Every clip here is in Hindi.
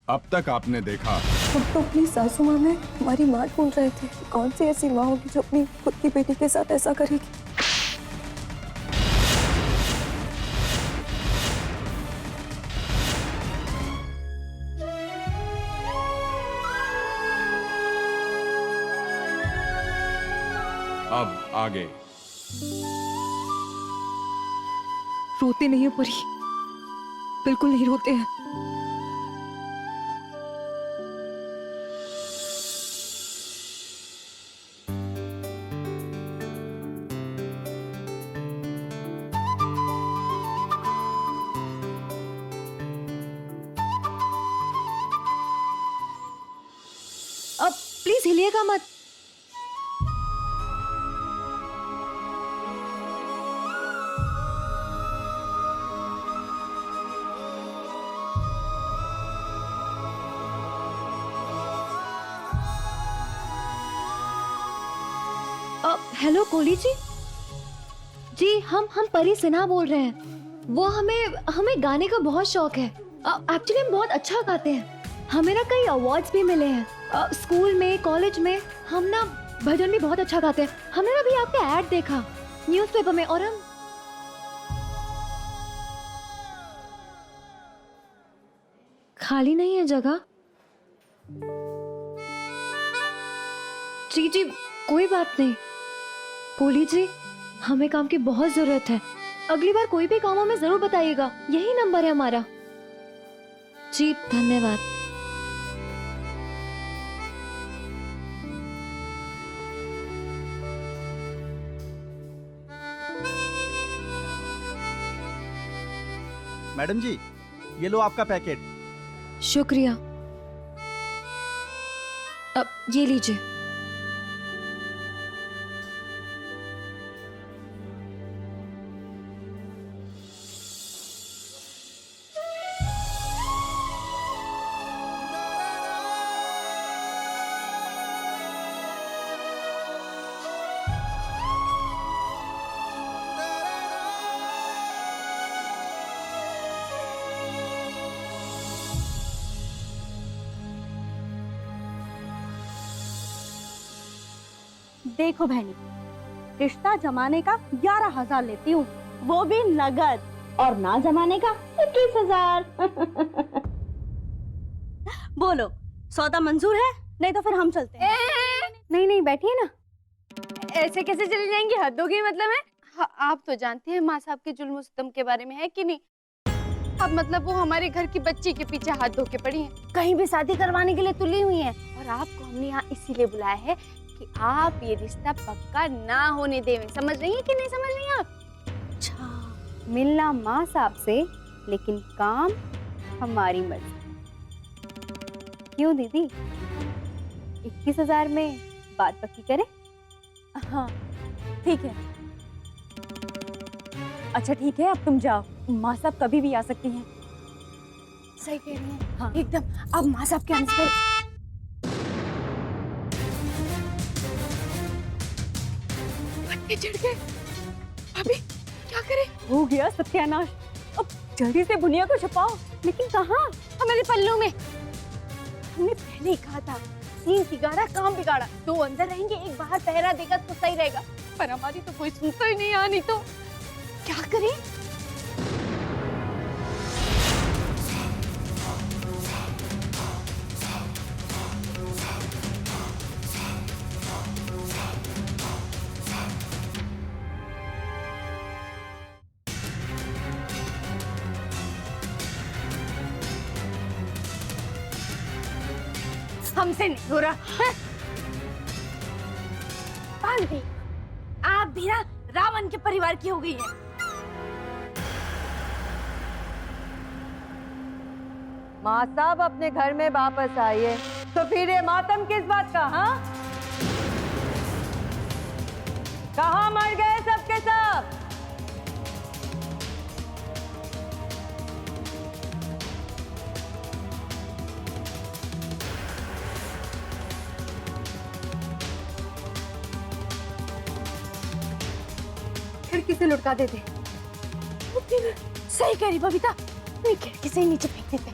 अब तक आपने देखा। हम तो अपनी सासू माँ में हमारी माँ ढूंढ रहे थे। कौन सी ऐसी माँ होगी जो अपनी खुद की बेटी के साथ ऐसा करेगी? अब आगे। रोते नहीं है परी, बिल्कुल नहीं रोते हैं। अब प्लीज हिलिएगा मत। हेलो कोहली जी। जी हम परी सिन्हा बोल रहे हैं। वो हमें गाने का बहुत शौक है। एक्चुअली हम बहुत अच्छा गाते हैं। हमें ना कई अवार्ड्स भी मिले हैं स्कूल में, कॉलेज में। हम ना भजन भी बहुत अच्छा गाते हैं। हमने ना अभी आपका एड देखा न्यूज़पेपर में और हम खाली नहीं है जगह। जी कोई बात नहीं कोहली जी, हमें काम की बहुत जरूरत है। अगली बार कोई भी काम हो हमें जरूर बताइएगा, यही नंबर है हमारा। जी धन्यवाद। मैडम जी, ये लो आपका पैकेट। शुक्रिया। अब ये लीजिए। देखो बहनी, रिश्ता जमाने का 11,000 लेती हूँ, वो भी नगद, और ना जमाने का 21,000। बोलो सौदा मंजूर है? नहीं तो फिर हम चलते हैं। नहीं बैठिए ना। ऐसे कैसे चली जाएंगी? हद होगी मतलब है। हाँ, आप तो जानते हैं माँ साहब के जुल्म सितम के बारे में, है कि नहीं? अब मतलब वो हमारे घर की बच्ची के पीछे हाथ धो के पड़ी हैं, कहीं भी शादी करवाने के लिए तुली हुई हैं। और आपको हमने यहाँ इसीलिए बुलाया है कि आप ये रिश्ता पक्का ना होने देवें। समझ रही हैं कि नहीं समझ रही हैं आप? अच्छा, मिलना माँ साहब से, लेकिन काम हमारी मर्जी। क्यों दीदी, 21,000 में बात पक्की करें? हाँ ठीक है। अच्छा ठीक है, अब तुम जाओ, माँ साहब कभी भी आ सकती हैं। सही कह रही हैं। हाँ। एकदम। अब माँ साहब के आंसर पत्ते चढ़ गए। अभी क्या करें? हो गया सत्यानाश। अब जल्दी से बुनिया को छुपाओ। लेकिन कहाँ? हमारे पल्लू में। हमने पहले ही कहा था, सीन बिगाड़ा काम बिगाड़ा। 2 अंदर रहेंगे, 1 बाहर पहरा देगा तो सही रहेगा। पर हमारी तो कोई सुनता ही नहीं। आनी तो क्या करें? हमसे नहीं हो रहा। भी आप भी ना रावण के परिवार की हो गई है। माँ साहब अपने घर में वापस आइए, तो फिर ये मातम किस बात का? हाँ, कहाँ मर गए सबके सब? खिड़की से लुढ़का देते। सही कह रही बबीता, खिड़की से ही नीचे फेंक देते।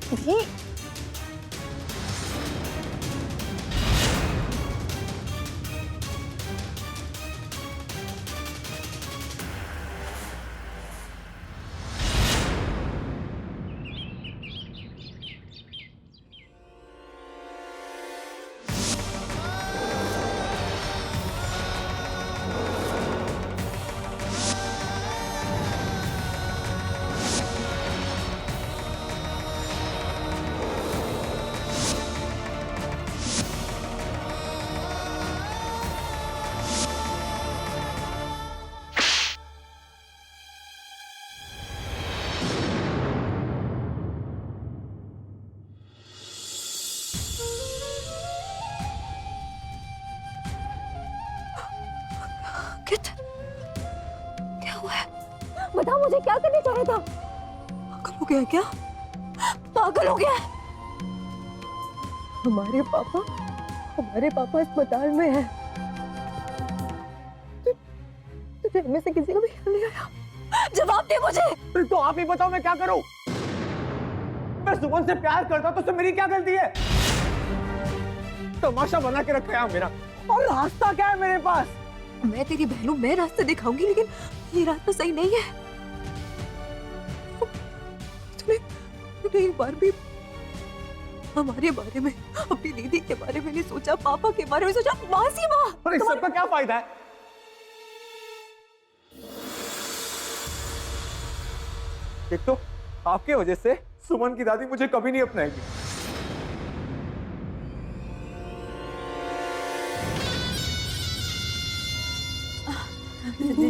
भी अंकित, क्या हुआ है? बता मुझे, क्या करने चाह रहा था? पागल हो गया है क्या? पागल हो गया है? हमारे पापा अस्पताल में है। तुझे इनमें से किसी को भी ख्याल नहीं आया? जवाब दे मुझे। फिर तो आप ही बताओ मैं क्या करूं? मैं सुमन से प्यार करता तो मेरी क्या गलती है? तमाशा बना के रखा है मेरा, और रास्ता क्या है मेरे पास? मैं तेरी बहनों मैं रास्ता दिखाऊंगी, लेकिन ये रास्ता सही नहीं है। तूने एक बार भी हमारे बारे में, अपनी दीदी के बारे में नहीं सोचा, पापा के बारे में सोचा? मासीमा, पर इस सब का क्या फायदा है? एक तो आपके वजह से सुमन की दादी मुझे कभी नहीं अपनाएगी।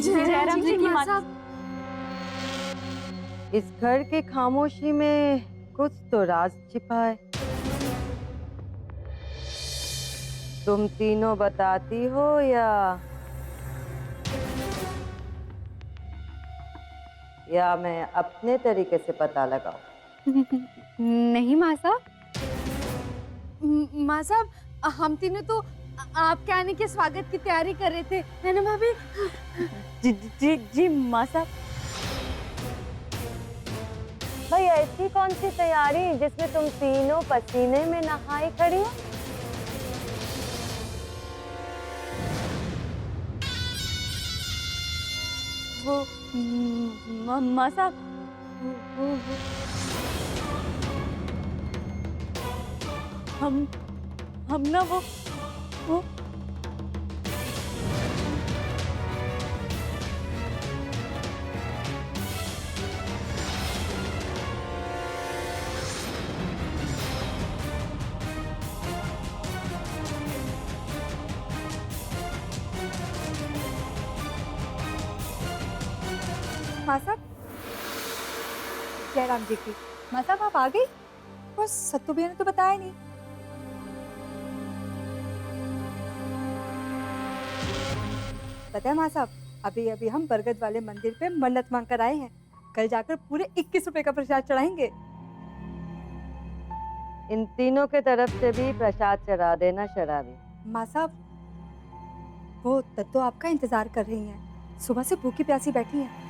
जयराम जी की माँ। इस घर के खामोशी में कुछ तो राज छिपा है। तुम तीनों बताती हो या मैं अपने तरीके से पता लगाऊं? नहीं माँ साहब, माँ साहब हम तीनों तो आपके आने के स्वागत की तैयारी कर रहे थे, है ना भाभी? जी जी जी माँ साहब। भाई ऐसी कौन सी तैयारी जिसमें तुम तीनों पसीने में नहाई खड़ी हो? वो माँ साहब, हम ना वो माँ साहब, जयराम जी की माँ साहब, आप आ गई? बस सत्तू भैया ने तो बताया नहीं। पता है माँ साहब, अभी अभी हम बरगद वाले मंदिर पे मन्नत मांग कर आए हैं। कल जाकर पूरे 21 रुपए का प्रसाद चढ़ाएंगे। इन तीनों के तरफ से भी प्रसाद चढ़ा देना शराबी। माँ साहब, वो तत्तो आपका इंतजार कर रही हैं। सुबह से भूखी प्यासी बैठी हैं।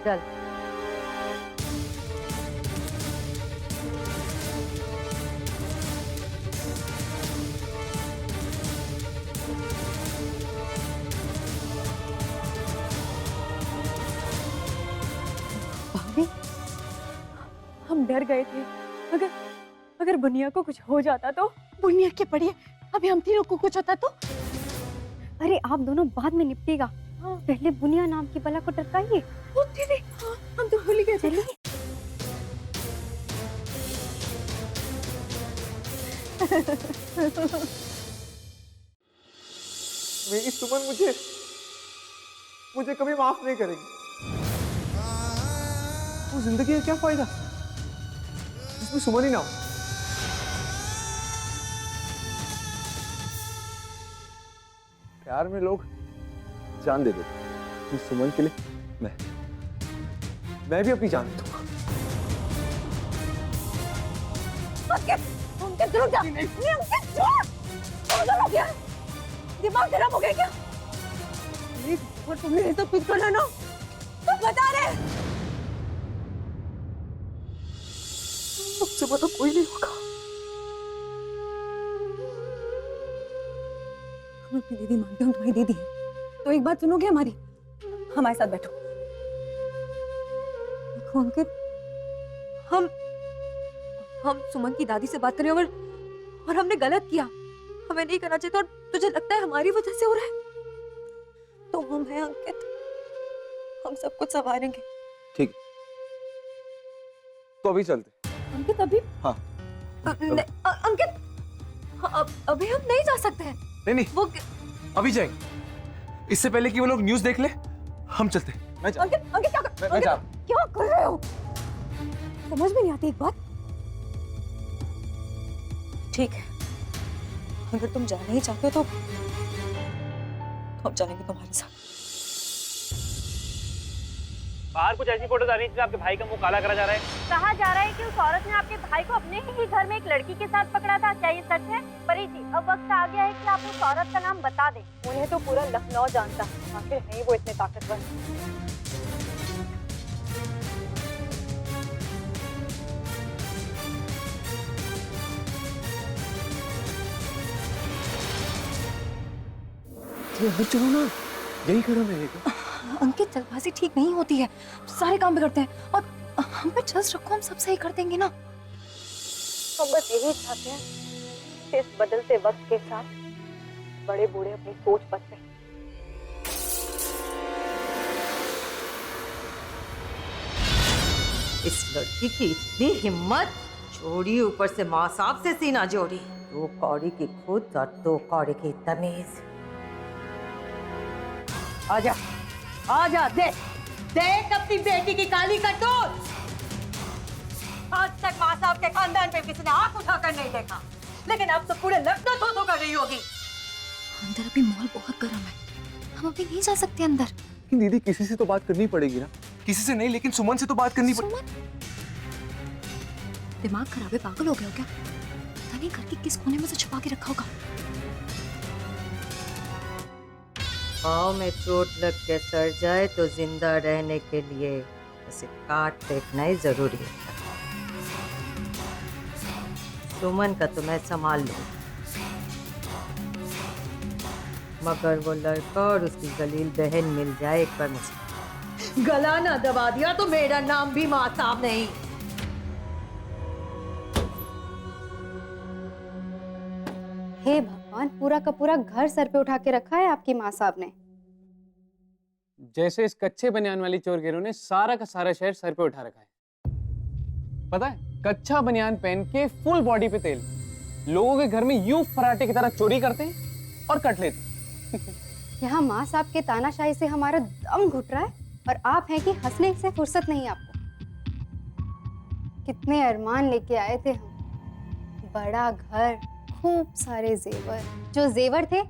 चल। भाभी, हम डर गए थे, अगर बुनिया को कुछ हो जाता तो। बुनिया के पड़ी है, अभी हम तीनों को कुछ होता तो। अरे आप दोनों बाद में निपटेगा, पहले बुनिया नाम की बला को डरकाइए। दीदी, हम तो भूल गए। चलिए। मेरी सुमन मुझे कभी माफ नहीं करेगी। वो जिंदगी का क्या फायदा जिसमें सुमन ही ना हो? प्यार में लोग जान दे देते, सुमन के लिए मैं भी अपनी जान दूंगा। दिमाग खराब हो गया क्या? तुमने सब कुछ करना ना, तो बता रहे। मुझसे बड़ा कोई नहीं होगा। हम अपनी दीदी मानते हैं, तुम्हारी दीदी है, तो एक बात सुनोगे हमारी? हमारे साथ बैठो। देखो अंकित, हम सुमन की दादी से बात करें और हमने गलत किया, हमें नहीं करना चाहिए था, और तुझे लगता है हमारी वजह से हो रहा है? तो हम हैं अंकित, हम सब कुछ संभालेंगे। ठीक, तो अभी चलते। अंकित अभी? हाँ। अंकित, अभी हम नहीं जा सकते हैं। नहीं वो अभी जाएंगे, इससे पहले कि वो लोग न्यूज़ देख ले। हम चलते। अंकित क्या मैं जा। क्या कर रहे हो? समझ में नहीं आती एक बात। ठीक है, अगर तुम जाना ही चाहते हो तो हम जाएंगे तुम्हारे साथ। बाहर कुछ ऐसी फोटोज आ रही है जिसमें आपके भाई का मुंह काला करा जा रहा है। कहा जा रहा है कि उस औरत ने आपके भाई को अपने ही घर में एक लड़की के साथ पकड़ा था, क्या ये सच है? परी जी, अब वक्त आ गया है कि आप उस औरत का नाम बता दें। उन्हें तो पूरा लखनऊ जानता है, आखिर नहीं वो इतने ताकतवर। चलो ना, यही खड़ा रहेगा। अंकित, जल्दबाजी ठीक नहीं होती है, सारे काम बिगड़ते हैं, और हम पे ट्रस्ट रखो, हम सब सही कर देंगे ना। हम बस यही चाहते हैं कि इस बदलते वक्त के साथ बड़े बूढ़े अपनी सोच बदलें। इस लड़की की इतनी हिम्मत, छोड़ी ऊपर से माँ साहब से सीना जोड़ी। 2 कौड़ी की खुद और 2 कौड़ी की तमीज। आजा आजा, देख देख अपनी बेटी की काली करतूत। आज तक माँ साहब के खानदान पे किसी ने आंख उठाकर नहीं देखा, लेकिन अब तो पूरे लखनऊ तो कर रही होगी। अंदर अभी माहौल बहुत गर्म है, हम अभी नहीं जा सकते अंदर। लेकिन दीदी, किसी से तो बात करनी पड़ेगी ना। किसी से नहीं, लेकिन सुमन से तो बात करनी पड़ेगी। दिमाग खराब है, पागल हो गया हो क्या? पता नहीं घर के किस कोने में से छुपा के रखा होगा। पाँव में चोट लग के सड़ जाए तो जिंदा रहने के लिए उसे काट फेंकना ही जरूरी है। सुमन का तो मैं संभाल लूं, मगर वो लड़का और उसकी जलील बहन मिल जाए एक बार मुझे। गला ना दबा दिया तो मेरा नाम भी माँ साहब नहीं। हे भगवान, पूरा का पूरा घर सर पे उठा के रखा है आपकी माँ साहब ने। जैसे इस कच्चे बनियान वाली चोर गिरोह ने सारा का सारा शहर सर पे उठा रखा है। पता है, कच्चा बनियान पहन के फुल बॉडी पे तेल, लोगों के घर में यूं फराटे की तरह चोरी करते हैं और कट लेते हैं। यहाँ माँ साहब के तानाशाही से हमारा दम घुट रहा है, और आप हैं कि हंसने से फुर्सत नहीं आपको। कितने अरमान लेके आए थे हम, बड़ा घर, खूब सारे जेवर। जो जेवर थे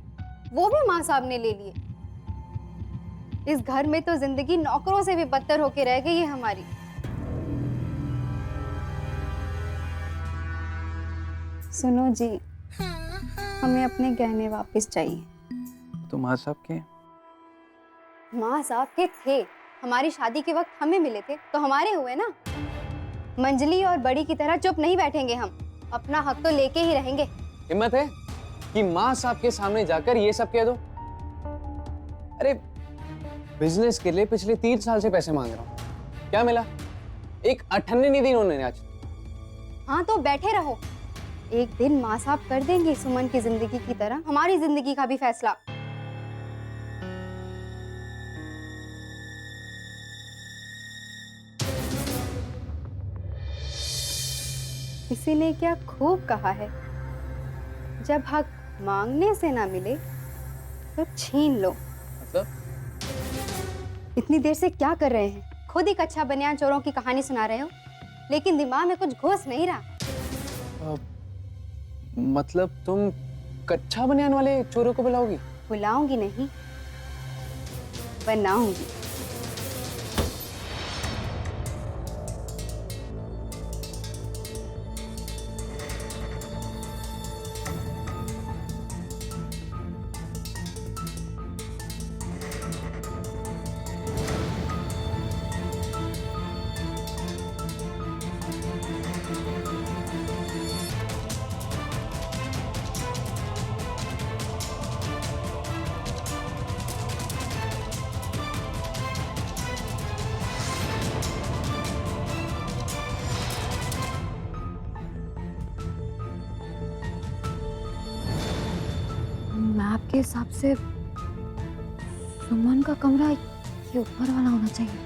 वो भी माँ साहब ने ले लिए। इस घर में तो जिंदगी नौकरों से भी बदतर होके रह गई है हमारी। सुनो जी, हमें अपने गहने वापस चाहिए। तो माँ साहब के? माँ साहब के थे, हमारी शादी के वक्त हमें मिले थे तो हमारे हुए ना। मंजली और बड़ी की तरह चुप नहीं बैठेंगे हम, अपना हक तो लेके ही रहेंगे। हिम्मत है कि माँ साहब के सामने जाकर ये सब कह दो? अरे, बिजनेस के लिए पिछले 3 साल से पैसे मांग रहा हूँ, क्या मिला? एक 98 नहीं दी उन्होंने आज। हाँ तो बैठे रहो, एक दिन माँ साहब कर देंगे सुमन की जिंदगी की तरह हमारी जिंदगी का भी फैसला। इसीलिए क्या खूब कहा है, जब हक मांगने से ना मिले तो छीन लो। मतलब? इतनी देर से क्या कर रहे हैं? खुद ही कच्चा बनियान चोरों की कहानी सुना रहे हो, लेकिन दिमाग में कुछ घुस नहीं रहा। मतलब तुम कच्चा बनियान वाले चोरों को बुलाओगी? बुलाऊंगी नहीं, बनाऊंगी। आपके हिसाब से सुमन का कमरा ये ऊपर वाला होना चाहिए।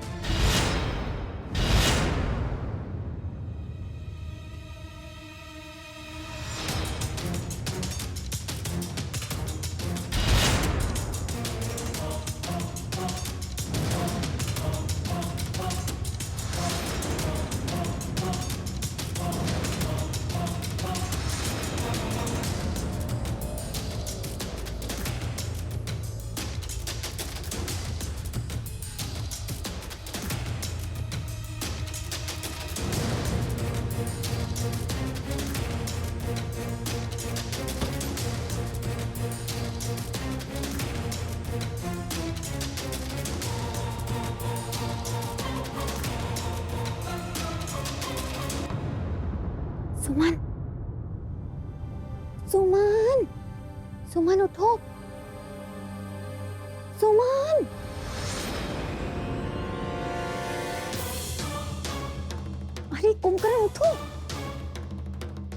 सुमन, सुमन, सुमन उठो, सुमन। अरे कुंभकर्ण उठो,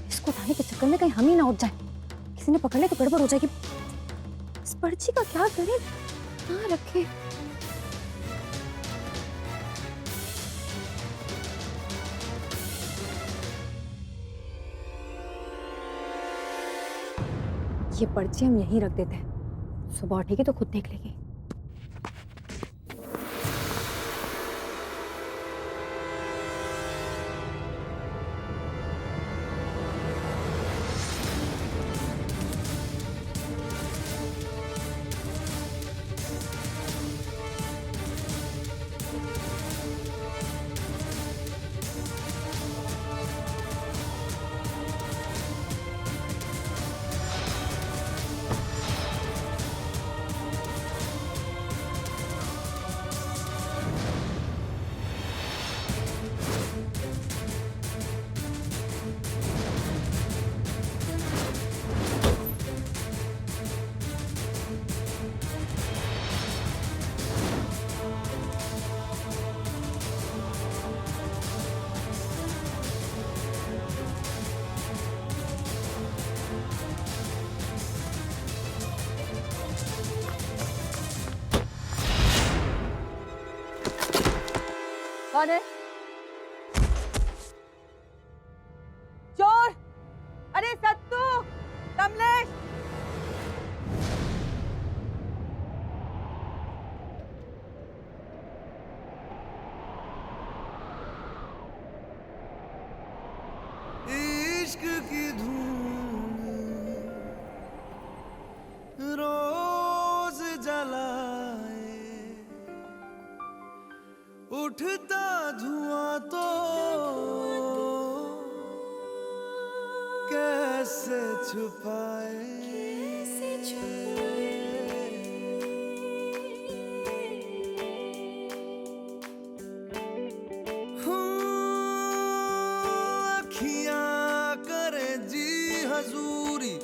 इसको उठाने के चक्कर में कहीं हम ही ना उठ जाए, किसी ने पकड़ ले तो गड़बड़ हो जाएगी। इस पर्ची का क्या करें, कहाँ रखे? ये पर्ची हम यहीं रख देते हैं, सुबह उठेगी तो खुद देख लेगी। कौन है? चोर! अरे सत्तू, कमलेश! इश्क की धूम रोज जलाए, उठता धुआं तो कैसे छुपाए, अखियां करे जी हजूरी,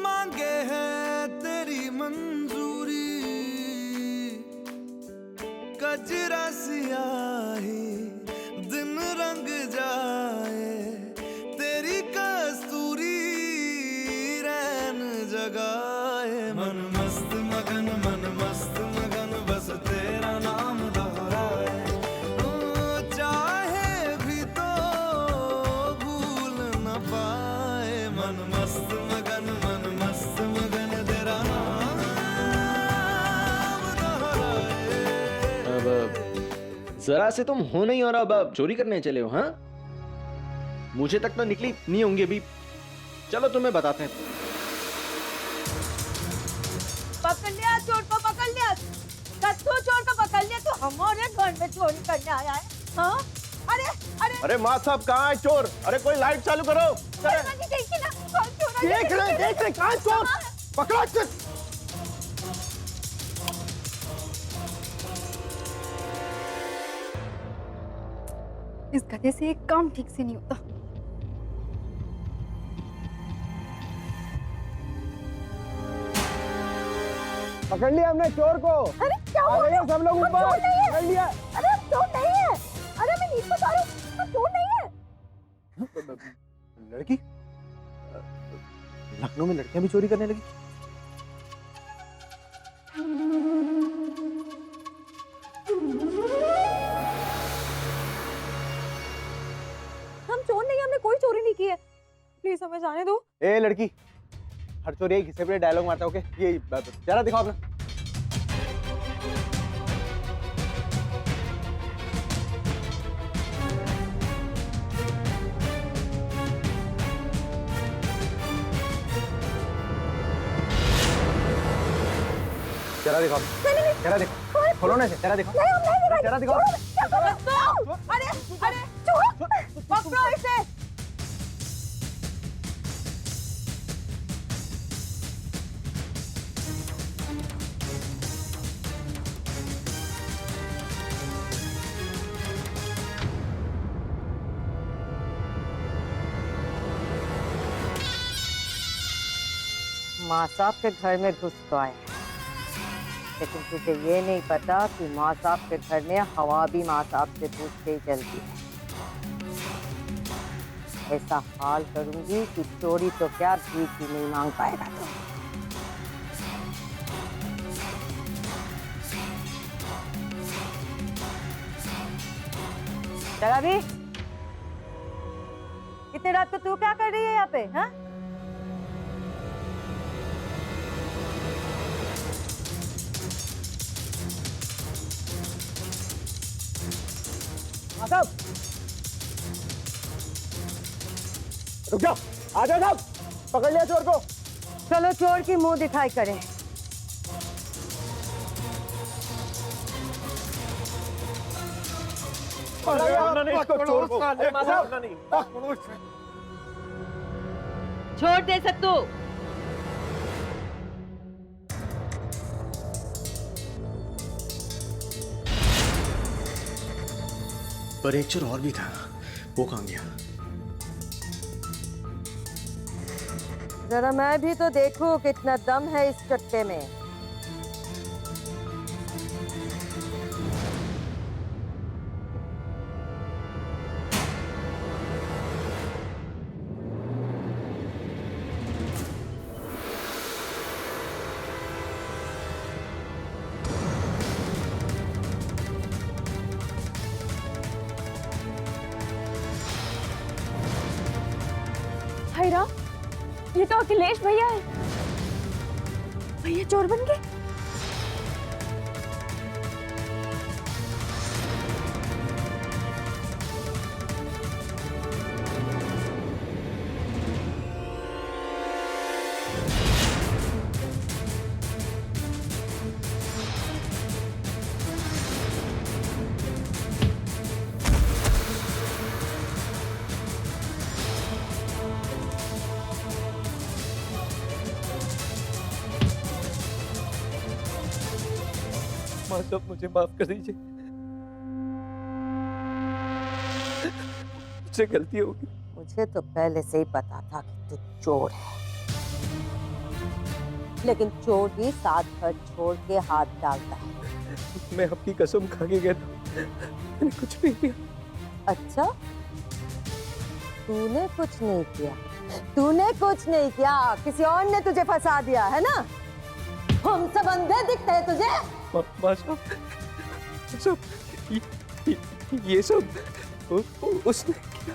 मांगे है तेरी मंजूरी, कजरा सियाही दिन रंग जाए, तेरी कस्तूरी रैन जगाए, मन मस्त मगन बस तेरा नाम दोहराए, चाहे भी तो भूल न पाए, मन मस्त मगन तेरा नाम दोहराए। अब जरा से तुम हो नहीं और अब चोरी करने चले हो? हाँ, मुझे तक तो निकली नहीं होंगी अभी। चलो तुम्हें बताते हैं। पकड़ लिया चोर को, पकड़ लिया सत्तू, चोर को पकड़ लिया। तो हमारे घर में चोरी करने आया है? हाँ? अरे अरे अरे माँ साहब कहाँ है चोर? अरे कोई लाइट चालू करो। देखिए ना, कौन चोर है? देख ले कहाँ है चोर? पकड़ो इसको। इस गधे से एक काम ठीक से नहीं होता। पकड़ लिया हमने चोर को। अरे क्या आ गए सब लोग ऊपर। पकड़ लिया। अरे हम चोर नहीं है। अरे मैं नीचे उतारू, हम चोर नहीं है। लड़की लखनऊ में लड़कियां भी चोरी करने लगी। हम चोर नहीं, हमने कोई चोरी नहीं की है। प्लीज हमें जाने दो। ए लड़की, हर चोरी एक हिस्से पे डायलॉग मारता है, ओके? ये जरा दिखाओ अपना। जरा दिखाओ, जरा दिखाओ, खोलो ना इसे, जरा दिखाओ, जरा दिखाओ। अरे अरे चोर, पकड़ो इसे। माँ साहब के घर में घुस तो आया, लेकिन तुझे ये नहीं पता कि माँ साहब के घर में हवा भी माँ साहब से पूछ के ही चलती है। ऐसा हाल करूंगी कि चोरी तो क्या भीख भी नहीं मांग पाएगा तो। चला भी, इतने रात को तू क्या कर रही है यहाँ पे? हाँ, साहब रुक जाओ, आ जाओ साहब, पकड़ लिया चोर को। चलो चोर की मुंह दिखाई करें। छोड़ दे सत्तू। पर एक चोर और भी था, वो कहाँ गया? जरा मैं भी तो देखूं कितना दम है इस चट्टे में। हायरा, ये तो अखिलेश भैया है। भैया चोर बन गए। माँ साहब मुझे माफ कर दीजिए, मुझसे गलती होगी। मुझे तो पहले से ही पता था कि तू चोर है, लेकिन चोर ही साथ घर छोड़ के हाथ डालता है। मैं आपकी कसम खा के गया था, मैंने कुछ नहीं किया। अच्छा, तूने कुछ नहीं किया, तूने कुछ नहीं किया, किसी और ने तुझे फंसा दिया है ना? हम सब अंधे दिखते हैं तुझे? माँ साहब, ये सब उसने किया।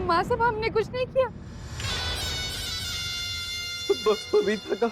माँ साहब हमने कुछ नहीं किया। बबीता का